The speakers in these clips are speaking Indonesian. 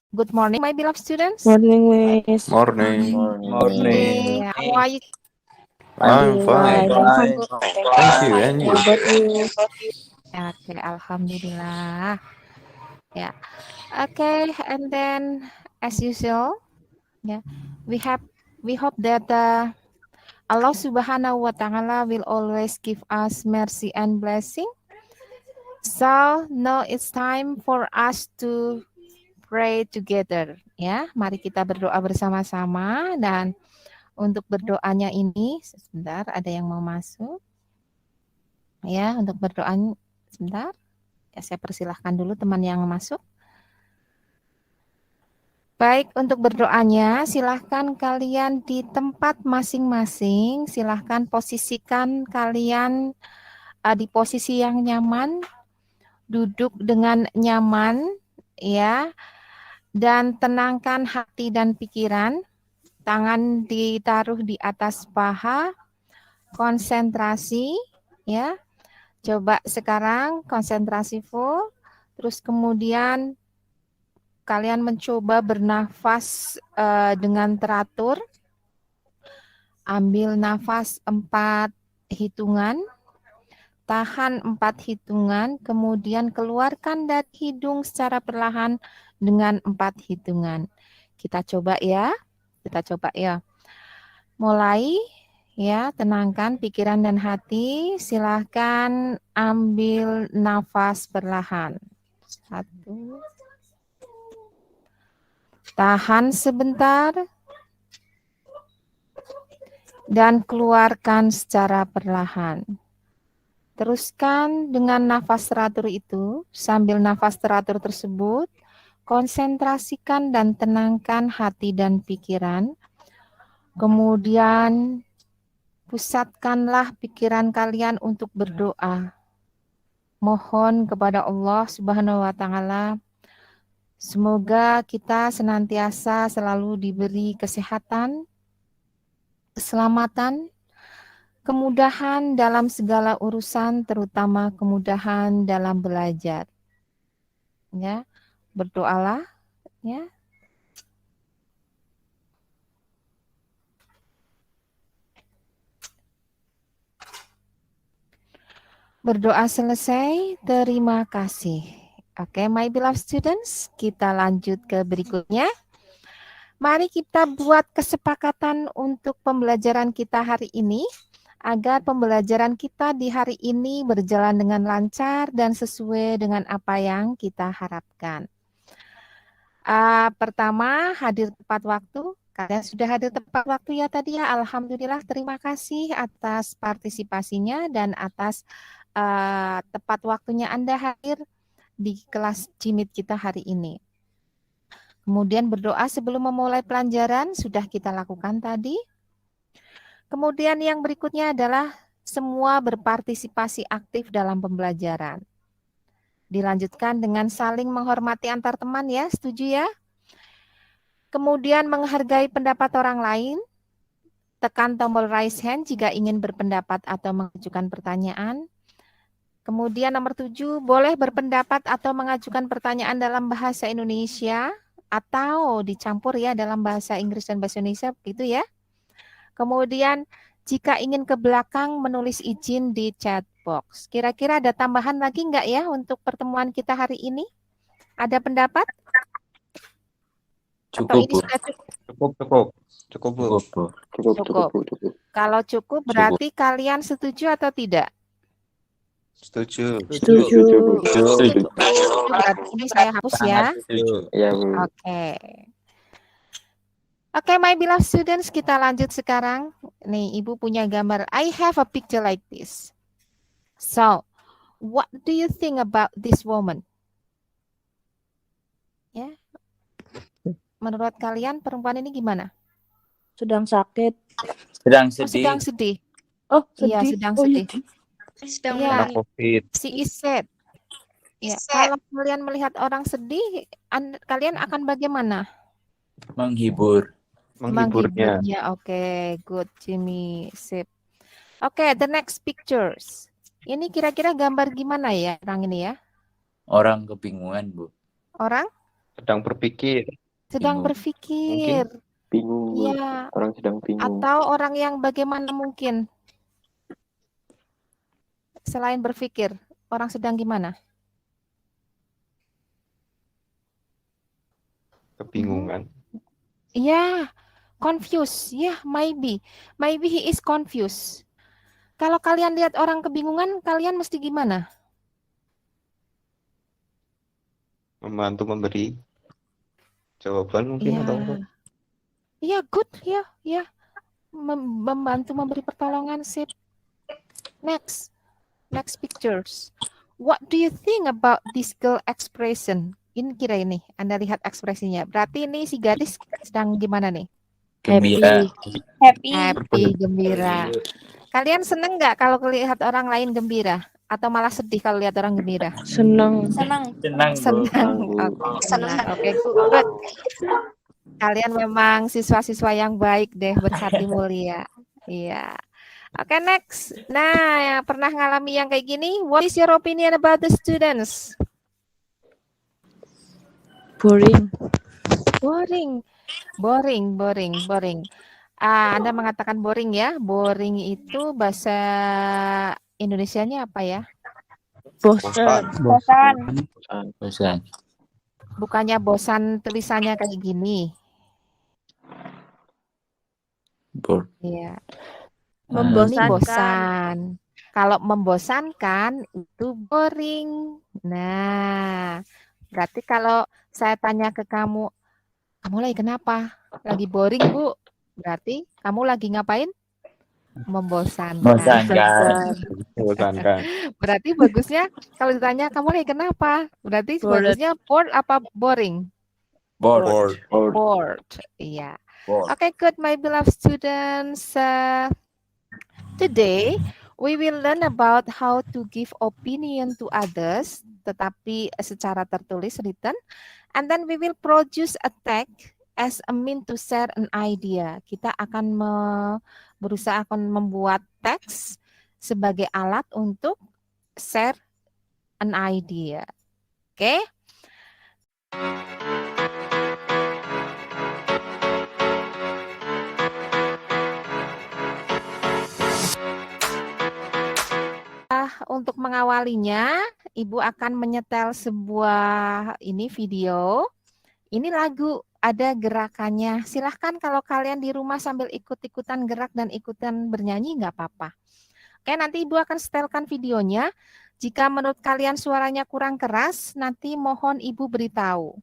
Good morning, my beloved students. Morning, Miss. Morning. Morning. Yeah, how are you? I'm fine. Fine. Thank you. And you? How about you? Okay, alhamdulillah. Yeah. Okay, and then as usual, yeah, we hope that Allah Subhanahu wa Ta'ala will always give us mercy and blessing. So now it's time for us to pray together. Ya, mari kita berdoa bersama-sama, dan untuk berdoanya ini sebentar, ada yang mau masuk. Ya, untuk berdoanya sebentar. Ya, saya persilahkan dulu teman yang masuk. Baik, untuk berdoanya silahkan kalian di tempat masing-masing, silahkan posisikan kalian di posisi yang nyaman, duduk dengan nyaman, ya, dan tenangkan hati dan pikiran, tangan ditaruh di atas paha, konsentrasi, ya. Coba sekarang konsentrasi full, terus kemudian kalian mencoba bernafas dengan teratur. Ambil nafas 4 hitungan, tahan 4 hitungan, kemudian keluarkan dari hidung secara perlahan dengan 4 hitungan. Kita coba ya. Mulai ya, tenangkan pikiran dan hati. Silahkan ambil nafas perlahan. 1. Tahan sebentar. Dan keluarkan secara perlahan. Teruskan dengan nafas teratur itu. Sambil nafas teratur tersebut, konsentrasikan dan tenangkan hati dan pikiran. Kemudian pusatkanlah pikiran kalian untuk berdoa. Mohon kepada Allah Subhanahu wa Ta'ala, semoga kita senantiasa selalu diberi kesehatan, keselamatan, kemudahan dalam segala urusan, terutama kemudahan dalam belajar. Ya, berdoalah, ya. Berdoa selesai, terima kasih. Oke, my beloved students, kita lanjut ke berikutnya. Mari kita buat kesepakatan untuk pembelajaran kita hari ini, agar pembelajaran kita di hari ini berjalan dengan lancar dan sesuai dengan apa yang kita harapkan. Pertama, hadir tepat waktu. Kalian sudah hadir tepat waktu ya tadi ya. Alhamdulillah, terima kasih atas partisipasinya dan atas tepat waktunya Anda hadir di kelas Jimit kita hari ini. Kemudian berdoa sebelum memulai pelajaran sudah kita lakukan tadi. Kemudian yang berikutnya adalah semua berpartisipasi aktif dalam pembelajaran. Dilanjutkan dengan saling menghormati antar teman ya, setuju ya? Kemudian menghargai pendapat orang lain. Tekan tombol raise hand jika ingin berpendapat atau mengajukan pertanyaan. Kemudian nomor 7, boleh berpendapat atau mengajukan pertanyaan dalam bahasa Indonesia atau dicampur ya dalam bahasa Inggris dan bahasa Indonesia, begitu ya. Kemudian jika ingin ke belakang menulis izin di chat box. Kira-kira ada tambahan lagi enggak ya untuk pertemuan kita hari ini? Ada pendapat? Cukup, atau ini Bu. sudah cukup? Cukup, Bu. Cukup, Bu. Cukup. Kalau cukup berarti kalian setuju atau tidak? Setuju. Setuju. Berarti ini saya hapus ya. Ya, Bu. Oke, my beloved students, kita lanjut sekarang. Nih, Ibu punya gambar. I have a picture like this. So, what do you think about this woman? Ya. Menurut kalian perempuan ini gimana? Sedang sakit. Sedang Oh, sedih. sedang sedih. Oh, Iya, sedih. sedang Oh, sedih. Sedang Iya. menangis. COVID. She is sad. Ya, Sad. kalau kalian melihat orang sedih, kalian akan bagaimana? Menghibur. Menghiburnya. Menghiburnya. Oke, good, Jimmy. Sip. Oke, the next pictures. Ini kira-kira gambar gimana ya orang ini ya? Orang kebingungan, Bu. Orang? Sedang berpikir. Sedang Bingung. berpikir. Bingung, Bu. Iya. Orang sedang bingung. Atau orang yang bagaimana mungkin? Selain berpikir, orang sedang gimana? Kebingungan. Iya, confused. Ya, maybe. Maybe he is confused. Kalau kalian lihat orang kebingungan, kalian mesti gimana? Membantu memberi jawaban mungkin Iya. atau apa? Iya, good. Ya, ya. Membantu memberi pertolongan, sip. Next. Next pictures. What do you think about this girl expression? Ini kira ini, Anda lihat ekspresinya. Berarti ini si gadis sedang gimana nih? Gembira. Happy, gembira. Kalian seneng nggak kalau lihat orang lain gembira? Atau malah sedih kalau lihat orang gembira? Senang. Senang, Bu. Senang. Bu. Oke, senang. Oke, good. Kalian memang siswa-siswa yang baik deh, berhati mulia. Iya. Oke, next. Nah, yang pernah ngalami yang kayak gini, what is your opinion about the students? Boring. Boring. Anda mengatakan boring ya. Boring itu bahasa Indonesianya apa ya? Bosan. Bosan. Bukannya bosan tulisannya kayak gini. Bored. Iya. Ini Membosankan. bosan. Kalau membosankan itu boring. Nah, berarti kalau saya tanya ke kamu, kamu lagi kenapa? Lagi boring, Bu. Berarti kamu lagi ngapain? Membosankan. Bosankan. Membosankan. Berarti bagusnya kalau ditanya kamu lagi kenapa? Berarti Bored. bagusnya bored apa boring? Bored. Bored. Iya. Bored. Okay, good, my beloved students. Today we will learn about how to give opinion to others, tetapi secara tertulis, written, and then we will produce a text as a mean to share an idea. Kita akan berusaha akan membuat teks sebagai alat untuk share an idea. Oke? Untuk mengawalinya, Ibu akan menyetel sebuah video. Ini lagu, ada gerakannya. Silahkan kalau kalian di rumah sambil ikut-ikutan gerak dan ikutan bernyanyi, nggak apa-apa. Oke, nanti Ibu akan setelkan videonya. Jika menurut kalian suaranya kurang keras, nanti mohon Ibu beritahu.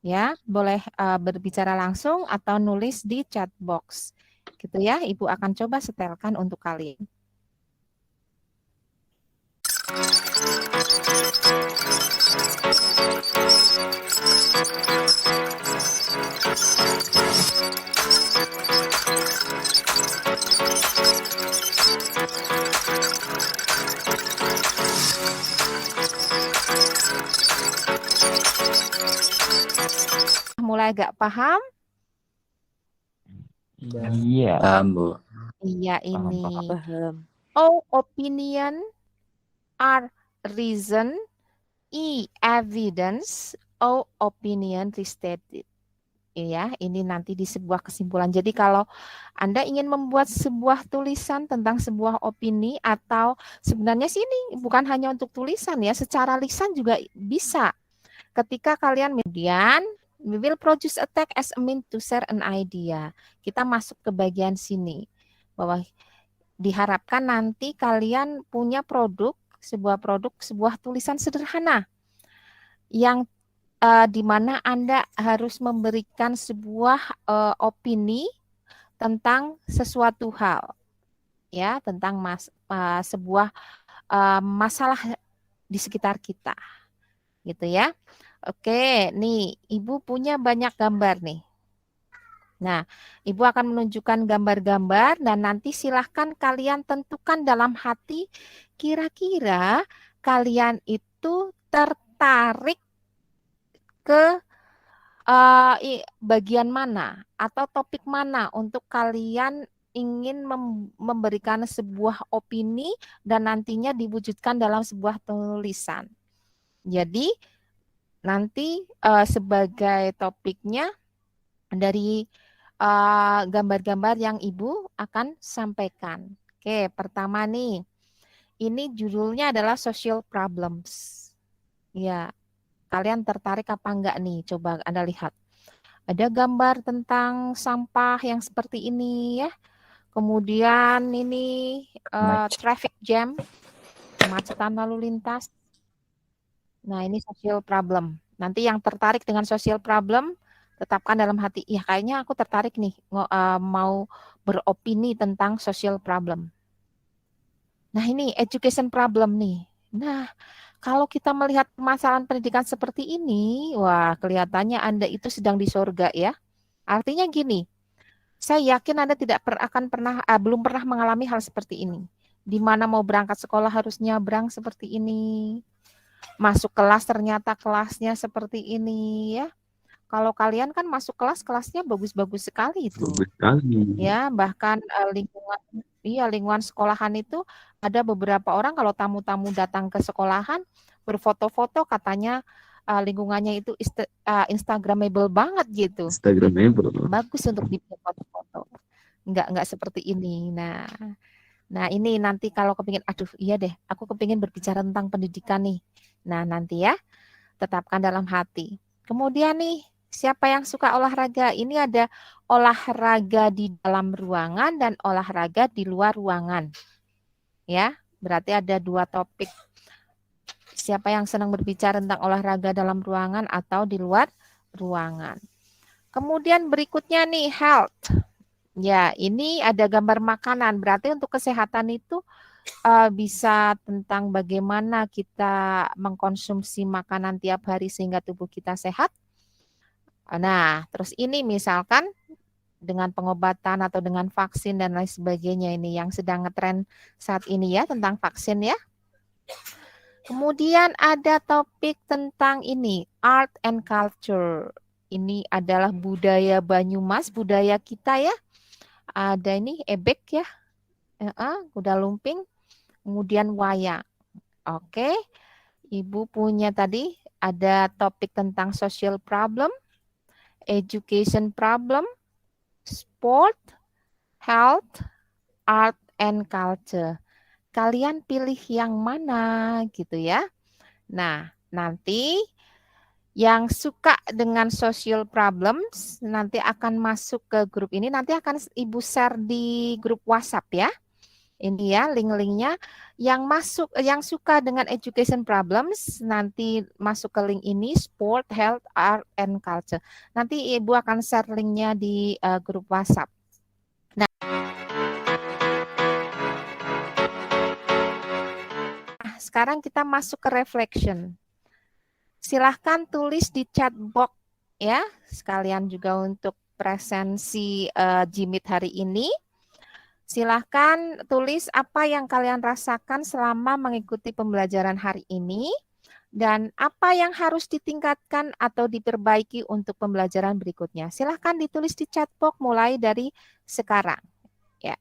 Ya, boleh berbicara langsung atau nulis di chat box. Gitu ya, Ibu akan coba setelkan untuk kalian. Mulai agak paham? Iya. Paham, Bu. Iya, ini. Paham. O, opinion. R, reason. E, evidence. O, opinion restated. Ya, ini nanti di sebuah kesimpulan. Jadi kalau Anda ingin membuat sebuah tulisan tentang sebuah opini, atau sebenarnya sih ini bukan hanya untuk tulisan ya, secara lisan juga bisa. Ketika kalian kemudian we will produce a text as a mean to share an idea. Kita masuk ke bagian sini bahwa diharapkan nanti kalian punya sebuah tulisan sederhana yang di mana Anda harus memberikan sebuah opini tentang sesuatu hal, ya, tentang sebuah masalah di sekitar kita, gitu ya. Oke, nih Ibu punya banyak gambar nih. Nah, Ibu akan menunjukkan gambar-gambar dan nanti silahkan kalian tentukan dalam hati kira-kira kalian itu tertarik ke bagian mana atau topik mana untuk kalian ingin memberikan sebuah opini dan nantinya diwujudkan dalam sebuah tulisan. Jadi nanti sebagai topiknya dari gambar-gambar yang Ibu akan sampaikan. Oke, pertama nih, ini judulnya adalah social problems. Ya, kalian tertarik apa enggak nih? Coba Anda lihat. Ada gambar tentang sampah yang seperti ini ya. Kemudian ini traffic jam, kemacetan lalu lintas. Nah, ini social problem. Nanti yang tertarik dengan social problem, tetapkan dalam hati, ya kayaknya aku tertarik nih mau beropini tentang social problem. Nah, ini education problem nih. Nah, kalau kita melihat permasalahan pendidikan seperti ini, wah kelihatannya Anda itu sedang di surga ya. Artinya gini, saya yakin Anda belum pernah mengalami hal seperti ini. Di mana mau berangkat sekolah harus nyabrang seperti ini. Masuk kelas ternyata kelasnya seperti ini ya. Kalau kalian kan masuk kelasnya bagus-bagus sekali itu. Bagus sekali. Ya, bahkan lingkungan sekolahan itu ada beberapa orang kalau tamu-tamu datang ke sekolahan berfoto-foto katanya lingkungannya itu instagramable banget gitu. Instagramable. Bagus untuk dibuat foto-foto. Enggak seperti ini. Nah ini nanti kalau kepingin, aduh iya deh, aku kepingin berbicara tentang pendidikan nih. Nah nanti ya, tetapkan dalam hati. Kemudian nih, siapa yang suka olahraga? Ini ada olahraga di dalam ruangan dan olahraga di luar ruangan. Ya, berarti ada 2 topik. Siapa yang senang berbicara tentang olahraga dalam ruangan atau di luar ruangan? Kemudian berikutnya nih, health. Ya, ini ada gambar makanan. Berarti untuk kesehatan itu bisa tentang bagaimana kita mengkonsumsi makanan tiap hari sehingga tubuh kita sehat. Nah, terus ini misalkan dengan pengobatan atau dengan vaksin dan lain sebagainya ini yang sedang ngetren saat ini ya tentang vaksin ya. Kemudian ada topik tentang ini, art and culture. Ini adalah budaya Banyumas, budaya kita ya. Ada ini ebek ya, kuda lumping, kemudian wayang. Oke, Ibu punya tadi ada topik tentang social problem, education problem, sport, health, art, and culture. Kalian pilih yang mana gitu ya. Nah, nanti yang suka dengan social problems nanti akan masuk ke grup ini. Nanti akan Ibu share di grup WhatsApp ya. Ini ya link-linknya. Yang suka dengan education problems nanti masuk ke link ini, sport, health, art, and culture. Nanti Ibu akan share linknya di grup WhatsApp. Nah, sekarang kita masuk ke reflection. Silahkan tulis di chat box ya, sekalian juga untuk presensi Jimit hari ini. Silahkan tulis apa yang kalian rasakan selama mengikuti pembelajaran hari ini dan apa yang harus ditingkatkan atau diperbaiki untuk pembelajaran berikutnya. Silahkan ditulis di chat box mulai dari sekarang. Ya.